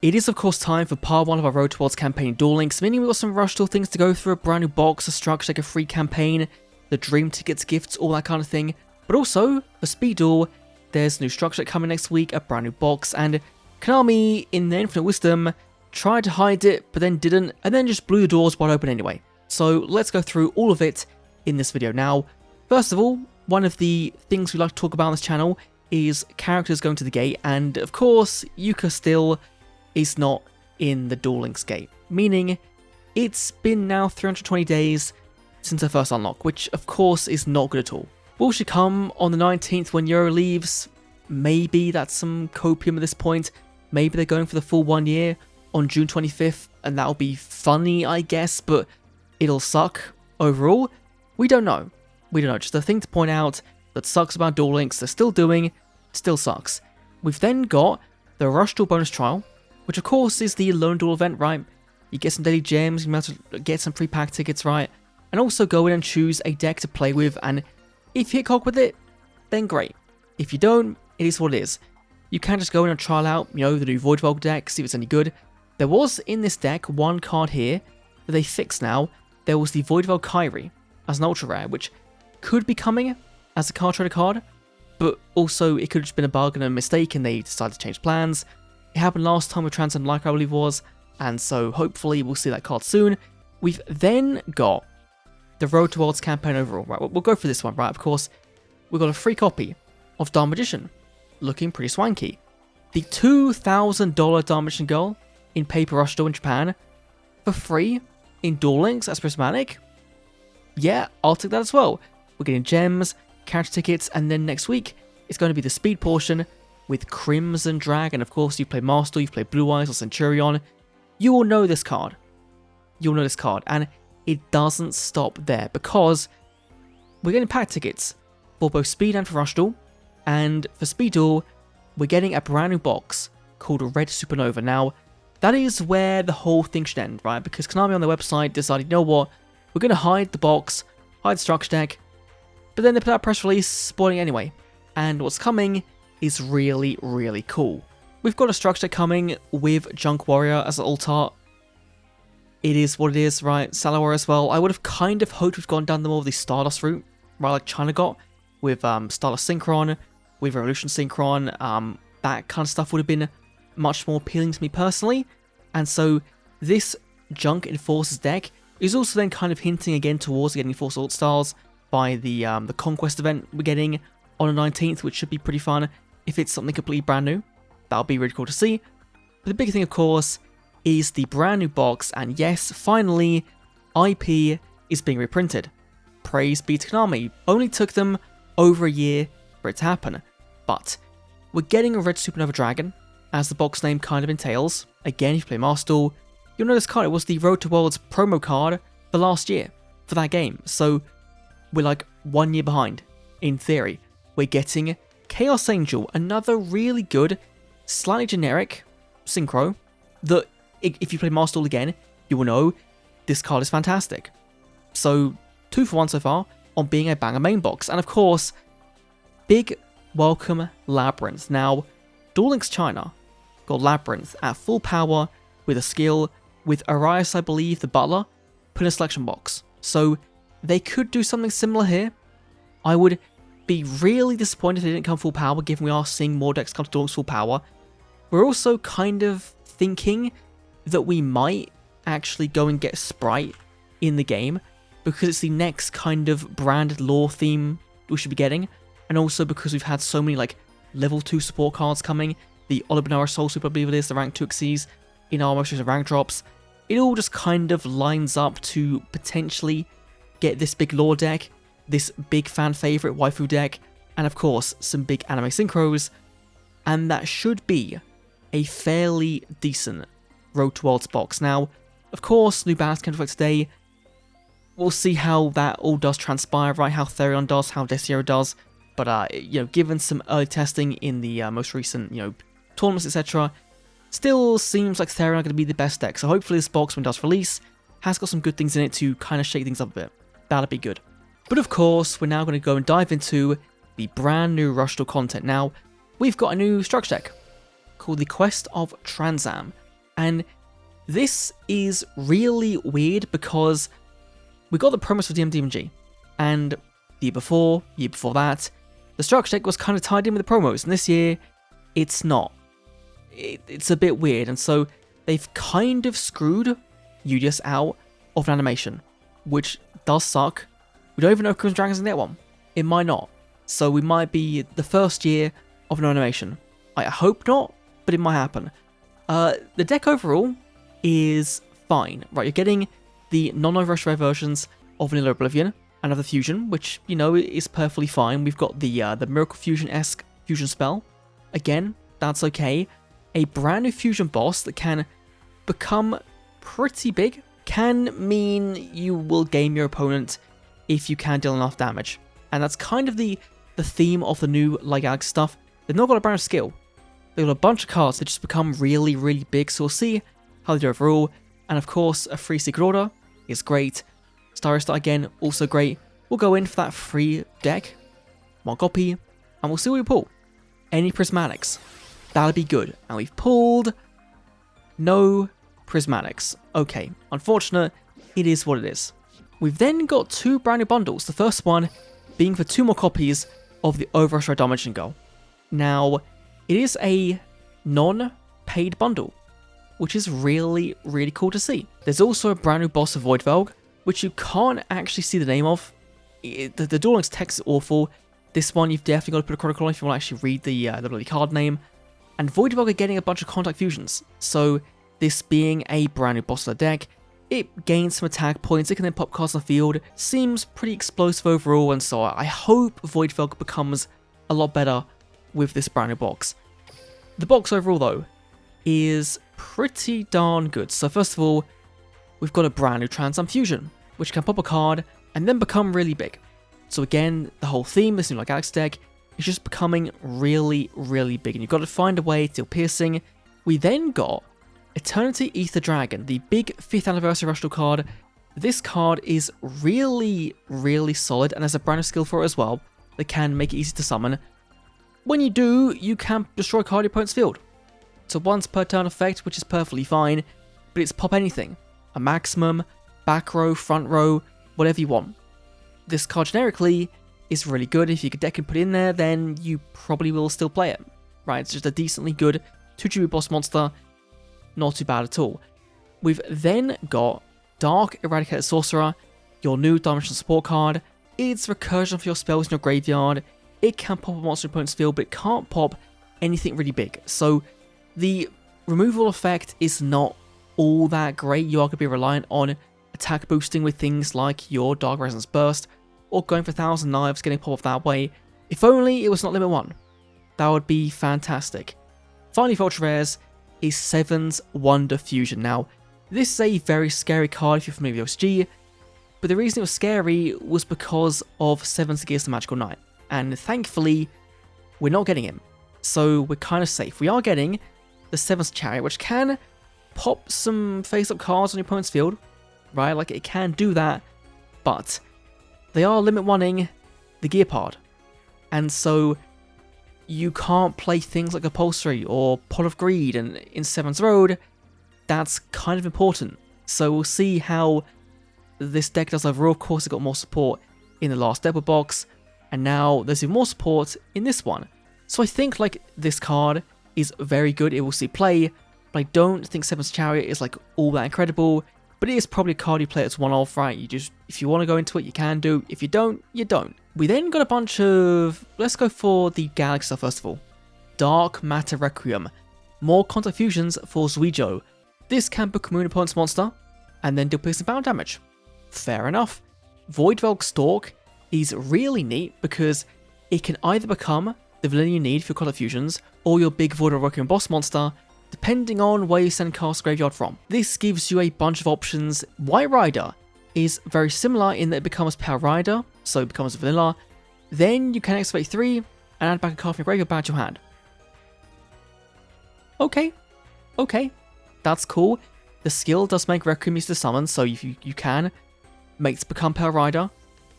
It is of course time for part 1 of our Road Towards campaign Duel Links, meaning we've got some Rush Tool things to go through, a brand new box, a structure, like a free campaign, the dream tickets, gifts, all that kind of thing. But also, for Speed Duel, there's new structure coming next week, a brand new box, and Konami, in their infinite wisdom, tried to hide it, but then didn't, and then just blew the doors wide open anyway. So let's go through all of it in this video. Now, first of all, one of the things we like to talk about on this channel is characters going to the gate, and of course, Yuka still is not in the Duel Links gate, meaning it's been now 320 days since her first unlock, which of course is not good at all. Will she come on the 19th when Euro leaves? Maybe that's some copium at this point. Maybe they're going for the full 1 year on June 25th, and that'll be funny, I guess, but it'll suck overall. We don't know. We don't know. Just a thing to point out that sucks about Duel Links, they're still doing, still sucks. We've then got the Rush Duel bonus trial, which of course is the Lone Duel event, right? You get some daily gems, you might have to get some free pack tickets, right? And also go in and choose a deck to play with, and if you hit cock with it, then great. If you don't, it is what it is. You can just go in and trial out, you know, the new Void Volk deck, see if it's any good. There was in this deck one card here that they fixed now. There was the Void Volk Kyrie as an ultra rare, which could be coming as a card trader card, but also it could have just been a bug and a mistake and they decided to change plans. It happened last time with Transam, like I believe was, and so hopefully we'll see that card soon. We've then got the Road Towards campaign overall, right? We'll go for this one, right? Of course, we've got a free copy of Dark Magician, looking pretty swanky. The $2,000 Dark Magician Girl in Paper Rush Duel in Japan, for free in Duel Links as prismatic. Yeah, I'll take that as well. We're getting gems, character tickets, and then next week it's going to be the speed portion with Crimson Dragon. Of course, you play Master, you play Blue Eyes or Centurion, you will know this card. You'll know this card, and it doesn't stop there because we're getting pack tickets for both Speed and for Rush Duel, and for Speed Duel, we're getting a brand new box called Red Supernova. Now, that is where the whole thing should end, right? Because Konami on their website decided, you know what, we're going to hide the box, hide the structure deck, but then they put out a press release spoiling it anyway. And what's coming is really, really cool. We've got a structure coming with Junk Warrior as an alt art. It is what it is, right? Salawar as well. I would have kind of hoped we've gone down the more of the Stardust route, right, like China got, with Stardust Synchron, with Revolution Synchron. That kind of stuff would have been much more appealing to me personally. And so this Junk Enforcers deck is also then kind of hinting again towards getting Force Alt Stars by the Conquest event we're getting on the 19th, which should be pretty fun if it's something completely brand new. That'll be really cool to see. But the big thing, of course, is the brand new box, and yes, finally, IP is being reprinted. Praise be to Konami. Only took them over a year for it to happen, but we're getting a Red Supernova Dragon, as the box name kind of entails. Again, if you play Master Duel, you'll know this card. It was the Road to Worlds promo card for last year for that game, so we're like 1 year behind, in theory. We're getting Chaos Angel, another really good, slightly generic synchro that, if you play Master Duel again, you will know this card is fantastic. So, 2 for 1 so far on being a banger main box. And of course, big welcome Labyrinth. Now, Duel Links China got Labyrinth at full power with a skill with Arias, I believe, the butler, put in a selection box. So, they could do something similar here. I would be really disappointed if they didn't come full power, given we are seeing more decks come to Duel Links full power. We're also kind of thinking that we might actually go and get Sprite in the game, because it's the next kind of branded lore theme we should be getting, and also because we've had so many like level 2 support cards coming, the Olibinara Soul Super, I believe it is, the rank 2 Xyz in our most recent rank drops. It all just kind of lines up to potentially get this big lore deck, this big fan favorite waifu deck, and of course some big anime synchros, and that should be a fairly decent Road to Worlds box. Now, of course, new balance came to effect today. We'll see how that all does transpire, right? How Therion does, how Desio does. But you know, given some early testing in the most recent, you know, tournaments, etc., still seems like Therion are going to be the best deck. So hopefully this box, when it does release, has got some good things in it to kind of shake things up a bit. That'll be good. But of course, we're now going to go and dive into the brand new Rush Duel content. Now, we've got a new structure deck called the Quest of Transam. And this is really weird because we got the promise for DMG, and the year before that, the structure deck was kind of tied in with the promos, and this year, it's not. It's a bit weird, and so they've kind of screwed UDS out of an animation, which does suck. We don't even know if Crimson Dragon's gonna get one. It might not. So we might be the first year of no animation. I hope not, but it might happen. The deck overall is fine, right? You're getting the non-Overrush rare versions of Vanilla Oblivion and of the Fusion, which, you know, is perfectly fine. We've got the Miracle Fusion-esque Fusion spell. Again, that's okay. A brand new Fusion boss that can become pretty big can mean you will game your opponent if you can deal enough damage. And that's kind of the theme of the new Light Galaxy stuff. They've not got a brand new skill. They've got a bunch of cards that just become really, really big, so we'll see how they do overall. And of course, a free Secret Order is great. Starry Star again, also great. We'll go in for that free deck, one copy, and we'll see what we pull. Any Prismatics, that'll be good. And we've pulled no Prismatics. Okay, unfortunate, it is what it is. We've then got two brand new bundles. The first one being for 2 more copies of the Overrush Red Dimension Goal. Now, it is a non-paid bundle, which is really, really cool to see. There's also a brand new boss of Voidvelg, which you can't actually see the name of. The Duel Links text is awful. This one, you've definitely got to put a chronicle on if you want to actually read the bloody card name. And Voidvelg are getting a bunch of contact fusions. So, this being a brand new boss of the deck, it gains some attack points, it can then pop cards on the field, seems pretty explosive overall, and so I hope Voidvelg becomes a lot better with this brand new box. The box overall, though, is pretty darn good. So first of all, we've got a brand new Transam Fusion, which can pop a card and then become really big. So again, the whole theme, this new Light Galaxy deck, is just becoming really, really big, and you've got to find a way to deal piercing. We then got Eternity Ether Dragon, the big 5th anniversary Rushdoll card. This card is really, really solid, and there's a brand new skill for it as well that can make it easy to summon. When you do, you can destroy a card in your opponent's field. It's a once per turn effect, which is perfectly fine, but it's pop anything. A maximum, back row, front row, whatever you want. This card generically is really good. If your deck can put it in there, then you probably will still play it. Right, it's just a decently good 2GB boss monster. Not too bad at all. We've then got Dark Eradicated Sorcerer, your new Dimension support card. It's recursion for your spells in your graveyard. It can pop a monster in your opponent's field, but it can't pop anything really big. So the removal effect is not all that great. You are going to be reliant on attack boosting with things like your Dark Resonance Burst, or going for 1,000 Knives, getting pop off that way. If only it was not Limit 1. That would be fantastic. Finally, for Ultra Rares, is Seven's Wonder Fusion. Now, this is a very scary card if you're familiar with OSG, but the reason it was scary was because of Seven's Gears the Magical Knight, and thankfully, we're not getting him, so we're kind of safe. We are getting the Seven's Chariot, which can pop some face-up cards on your opponent's field, right? Like, it can do that, but they are limit one-ing the gear pod, and so you can't play things like Upholstery or Pot of Greed, and in Seven's Road, that's kind of important. So we'll see how this deck does overall. Of course, it got more support in the last Depot box, and now there's even more support in this one. So I think like this card is very good. It will see play, but I don't think Seven's Chariot is like all that incredible. But it is probably a card you play that's one-off, right? You just, if you want to go into it, you can do. If you don't, you don't. We then got a bunch of, let's go for the Galaxy stuff first of all. Dark Matter Requiem. More contact fusions for Zuijo. This can become an opponent's monster, and then deal piercing bound damage. Fair enough. Voidvelg Stalk is really neat because it can either become the villain you need for your contact fusions, or your big Voidvelg Requiem boss monster, depending on where you send cast graveyard from. This gives you a bunch of options. White Rider is very similar in that it becomes Power Rider, so it becomes a vanilla. Then you can activate 3 and add back a card from your graveyard back to your hand. Okay, that's cool. The skill does make Requiem easy to summon, so you can make this become Power Rider,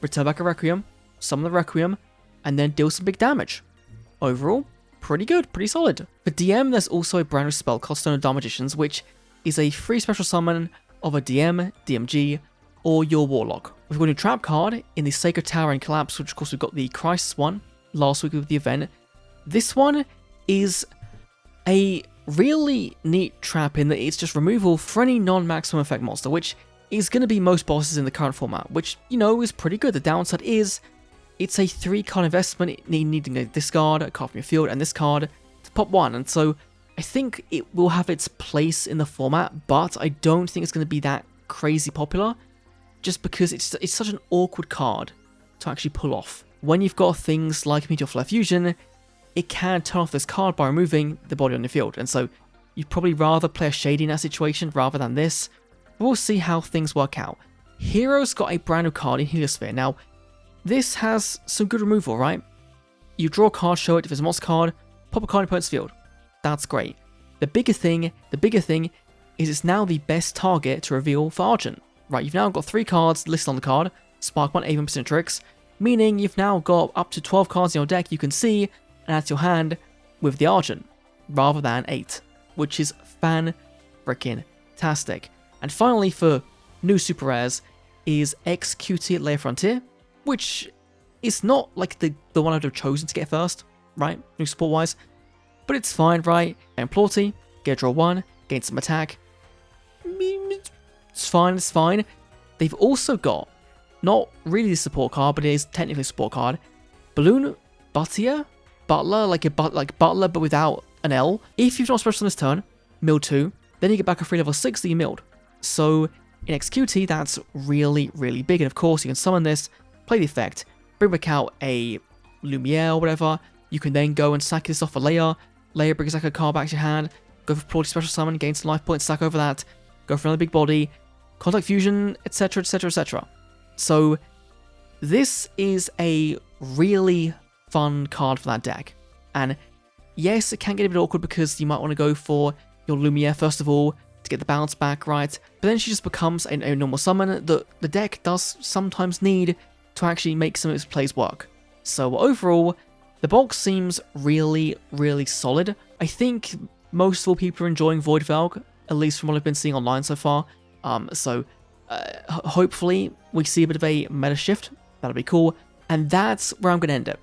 return back a Requiem, summon the Requiem, and then deal some big damage. Overall, pretty good, pretty solid. For DM, there's also a brand new spell called Stone of Dark Magicians, which is a free special summon of a DM, DMG, or your Warlock. We've got a new trap card in the Sacred Tower and Collapse, which of course we've got the Crisis one last week with the event. This one is a really neat trap in that it's just removal for any non-maximum effect monster, which is going to be most bosses in the current format, which, you know, is pretty good. The downside is it's a 3-card investment, needing a discard, a card from your field, and this card to pop one, and so I think it will have its place in the format, but I don't think it's going to be that crazy popular, just because it's such an awkward card to actually pull off. When you've got things like Meteor Flare Fusion, it can turn off this card by removing the body on your field, and so you'd probably rather play a Shady in that situation rather than this. We'll see how things work out. Hero's got a brand new card in Heliosphere. Now, this has some good removal, right? You draw a card, show it if it's a monster card, pop a card in your opponent's field. That's great. The bigger thing is it's now the best target to reveal for Argent. Right, you've now got 3 cards listed on the card, Spark 1, Avon, Tricks, meaning you've now got up to 12 cards in your deck you can see and add to your hand with the Argent, rather than 8, which is fan-frickin-tastic. And finally, for new super rares, is Executed Layer Frontier, which is not like the one I'd have chosen to get first, right, new support-wise, but it's fine, right? And Plorty, get a draw 1, gain some attack. It's fine. They've also got, not really the support card, but it is technically a support card, Balloon Butler, like Butler, but without an L. If you've not special on this turn, mill 2, then you get back a free level 6 that you milled. So in XQT, that's really, really big. And of course, you can summon this, play the effect, bring back out a Lumiere or whatever. You can then go and sack this off a Layer. Layer brings like a card back to your hand, go for Plorty special summon, gain some life points, sack over that, go for another big body, Contact Fusion, etc, etc, etc. So this is a really fun card for that deck. And yes, it can get a bit awkward because you might want to go for your Lumiere first of all to get the bounce back, right? But then she just becomes a normal summon that the deck does sometimes need to actually make some of its plays work. So overall, the box seems really, really solid. I think most of all people are enjoying Void Velg, at least from what I've been seeing online so far. Hopefully we see a bit of a meta shift. That'll be cool. And that's where I'm going to end it.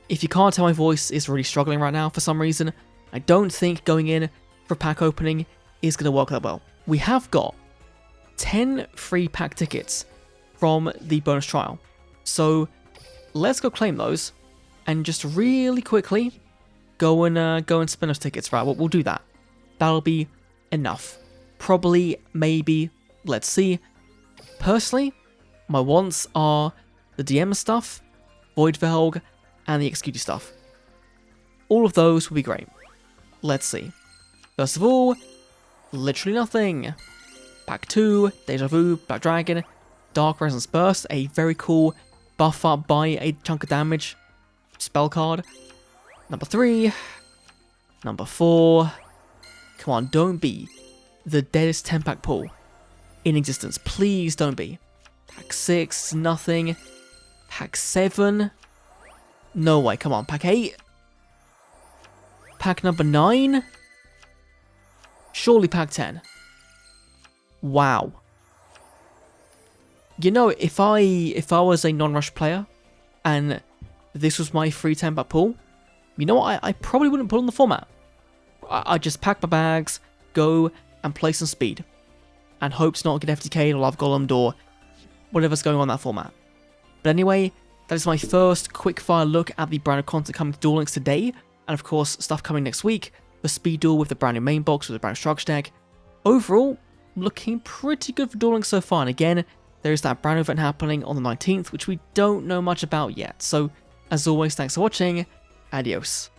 If you can't tell, my voice is really struggling right now for some reason. I don't think going in for pack opening is going to work that well. We have got 10 free pack tickets from the bonus trial. So let's go claim those and just really quickly go and spin those tickets. Right, we'll do that. That'll be enough. Probably, maybe, let's see. Personally, my wants are the DM stuff, Void Velg, and the executed stuff. All of those will be great. Let's see. First of all, literally nothing. Pack 2, Deja Vu, Black Dragon, Dark Resonance Burst, a very cool buff up by a chunk of damage spell card. Number 3. Number 4. Come on, don't be the deadest 10-pack pull in existence. Please don't be. Pack 6, nothing. Pack 7. No way, come on. Pack 8. Pack number 9. Surely pack 10. Wow. You know, if I was a non-rush player and this was my free 10-pack pull, you know what? I probably wouldn't put on the format. I'd just pack my bags, go and play some speed, and hope to not get FTK'd or Love Golemed or whatever's going on in that format. But anyway, that is my first quick-fire look at the brand new content coming to Duel Links today, and of course, stuff coming next week, the Speed Duel with the brand new main box with the brand new structure deck. Overall, looking pretty good for Duel Links so far, and again, there is that brand new event happening on the 19th, which we don't know much about yet. So, as always, thanks for watching, adios.